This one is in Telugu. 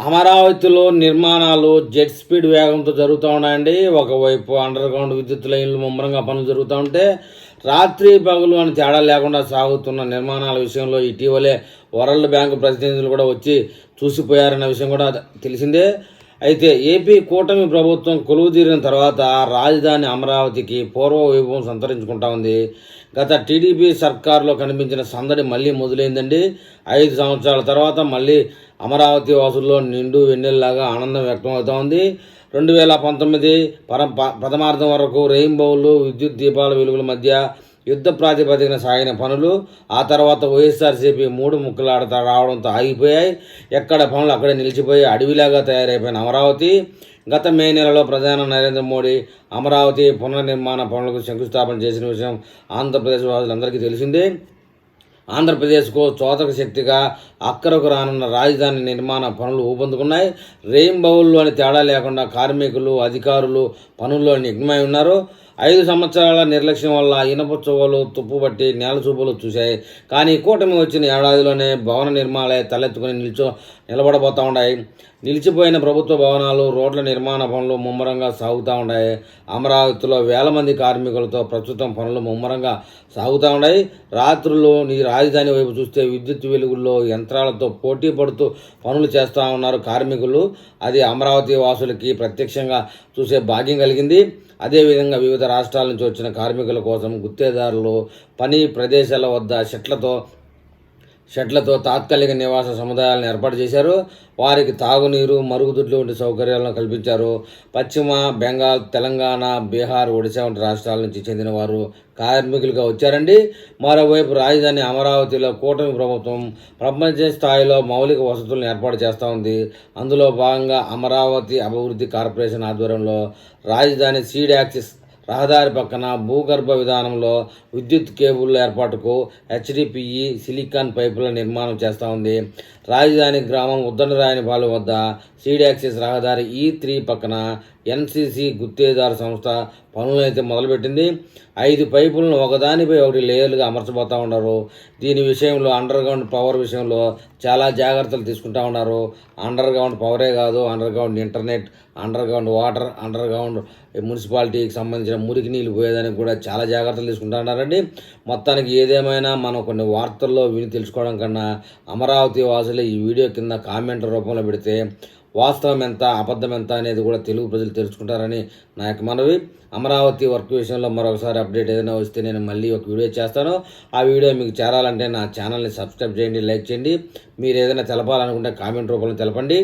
అమరావతిలో నిర్మాణాలు జెట్ స్పీడ్ వేగంతో జరుగుతూ ఉన్నాయండి. ఒకవైపు అండర్ గ్రౌండ్ విద్యుత్ లైన్లు ముమ్మరంగా పనులు జరుగుతూ ఉంటే రాత్రి పగలు అని తేడా లేకుండా సాగుతున్న నిర్మాణాల విషయంలో ఇటీవలే వరల్డ్ బ్యాంక్ ప్రతినిధులు కూడా వచ్చి చూసిపోయారన్న విషయం కూడా తెలిసిందే. అయితే ఏపీ కూటమి ప్రభుత్వం కొలువుదీరిన తర్వాత రాజధాని అమరావతికి పూర్వ వైభవం సంతరించుకుంటా ఉంది. గత టీడీపీ సర్కారులో కనిపించిన సందడి మళ్ళీ మొదలైందండి. 5 సంవత్సరాల తర్వాత మళ్ళీ అమరావతి వాసుల్లో నిండు వెన్నెల్లాగా ఆనందం వ్యక్తం అవుతూ ఉంది. 2019 ప్రథమార్థం వరకు రెయిన్బోలు విద్యుత్ దీపాల వెలుగుల మధ్య యుద్ధ ప్రాతిపదికన సాగిన పనులు ఆ తర్వాత వైఎస్ఆర్సీపీ 3 ముక్కలాడత రావడంతో ఆగిపోయాయి. ఎక్కడ పనులు అక్కడే నిలిచిపోయి అడవిలాగా తయారైపోయిన అమరావతి గత మే నెలలో ప్రధాని నరేంద్ర మోడీ అమరావతి పునర్నిర్మాణ పనులకు శంకుస్థాపన చేసిన విషయం ఆంధ్రప్రదేశ్ వాసులందరికీ తెలిసిందే. ఆంధ్రప్రదేశ్కు చోదక శక్తిగా అక్కరకు రానున్న రాజధాని నిర్మాణ పనులు ఊపందుకున్నాయి. రెయిన్బౌల్లో అని తేడా లేకుండా కార్మికులు అధికారులు పనుల్లో నిగ్నమై ఉన్నారు. 5 సంవత్సరాల నిర్లక్ష్యం వల్ల ఇనప చువ్వలు తుప్పుబట్టి నేల చూపులు చూశాయి. కానీ కూటమి వచ్చిన ఏడాదిలోనే భవన నిర్మాణాలే తలెత్తుకుని నిలబడబోతూ ఉన్నాయి. నిలిచిపోయిన ప్రభుత్వ భవనాలు రోడ్ల నిర్మాణ పనులు ముమ్మరంగా సాగుతూ ఉన్నాయి. అమరావతిలో వేల మంది కార్మికులతో ప్రస్తుతం పనులు ముమ్మరంగా సాగుతూ ఉన్నాయి. రాత్రులు రాజధాని వైపు చూస్తే విద్యుత్ వెలుగుల్లో యంత్రాలతో పోటీ పడుతూ పనులు చేస్తూ ఉన్నారు కార్మికులు. అది అమరావతి వాసులకి ప్రత్యక్షంగా చూసే భాగ్యం కలిగింది. అదేవిధంగా వివిధ రాష్ట్రాల నుంచి వచ్చిన కార్మికుల కోసం గుత్తేదారులు పని ప్రదేశాల వద్ద షెడ్లతో తాత్కాలిక నివాస సముదాయాలను ఏర్పాటు చేశారు. వారికి తాగునీరు మరుగుదొడ్లు వంటి సౌకర్యాలను కల్పించారు. పశ్చిమ బెంగాల్ తెలంగాణ బీహార్ ఒడిశా వంటి రాష్ట్రాల నుంచి చెందిన వారు కార్మికులుగా వచ్చారండి. మరోవైపు రాజధాని అమరావతిలో కూటమి ప్రభుత్వం ప్రపంచ స్థాయిలో మౌలిక వసతులను ఏర్పాటు చేస్తూ ఉంది. అందులో భాగంగా అమరావతి అభివృద్ధి కార్పొరేషన్ ఆధ్వర్యంలో రాజధాని సీడ్ యాక్సిస్ రహదారి పక్కన భూగర్భ విధానంలో విద్యుత్ కేబుల్ల ఏర్పాటుకు హెచ్డిపిఈ సిలికాన్ పైపుల నిర్మాణం చేస్తూ ఉంది. రాజధాని గ్రామం ఉద్దండరాయనిపాలెం వద్ద సీడ్ యాక్సిస్ రహదారి E3 పక్కన ఎన్సీసీ గుత్తేదారు సంస్థ పనులైతే మొదలుపెట్టింది. 5 పైపులను ఒకదానిపై ఒకటి లేయర్లుగా అమర్చబోతూ ఉన్నారు. దీని విషయంలో అండర్ గ్రౌండ్ పవర్ విషయంలో చాలా జాగ్రత్తలు తీసుకుంటూ ఉన్నారు. అండర్ గ్రౌండ్ పవరే కాదు, under ground internet, under ground water, under ground మున్సిపాలిటీకి సంబంధించిన మురికి నీళ్ళు పోయేదానికి కూడా చాలా జాగ్రత్తలు తీసుకుంటూ ఉన్నారండి. మొత్తానికి ఏదేమైనా మనం కొన్ని వార్తల్లో విని తెలుసుకోవడం కన్నా అమరావతి వాసులే ఈ వీడియో కింద కామెంట్ రూపంలో పెడితే వాస్తవం ఎంత అబద్ధం ఎంత అనేది కూడా తెలుగు ప్రజలు తెలుసుకుంటారని నా యొక్క మనవి. అమరావతి వర్క్ విషయంలో మరొకసారి అప్డేట్ ఏదైనా వస్తే నేను మళ్ళీ ఒక వీడియో చేస్తాను. ఆ వీడియో మీకు చేరాలంటే నా ఛానల్ని సబ్స్క్రైబ్ చేయండి, లైక్ చేయండి. మీరు ఏదైనా తెలపాలనుకుంటే కామెంట్ రూపంలో తెలపండి.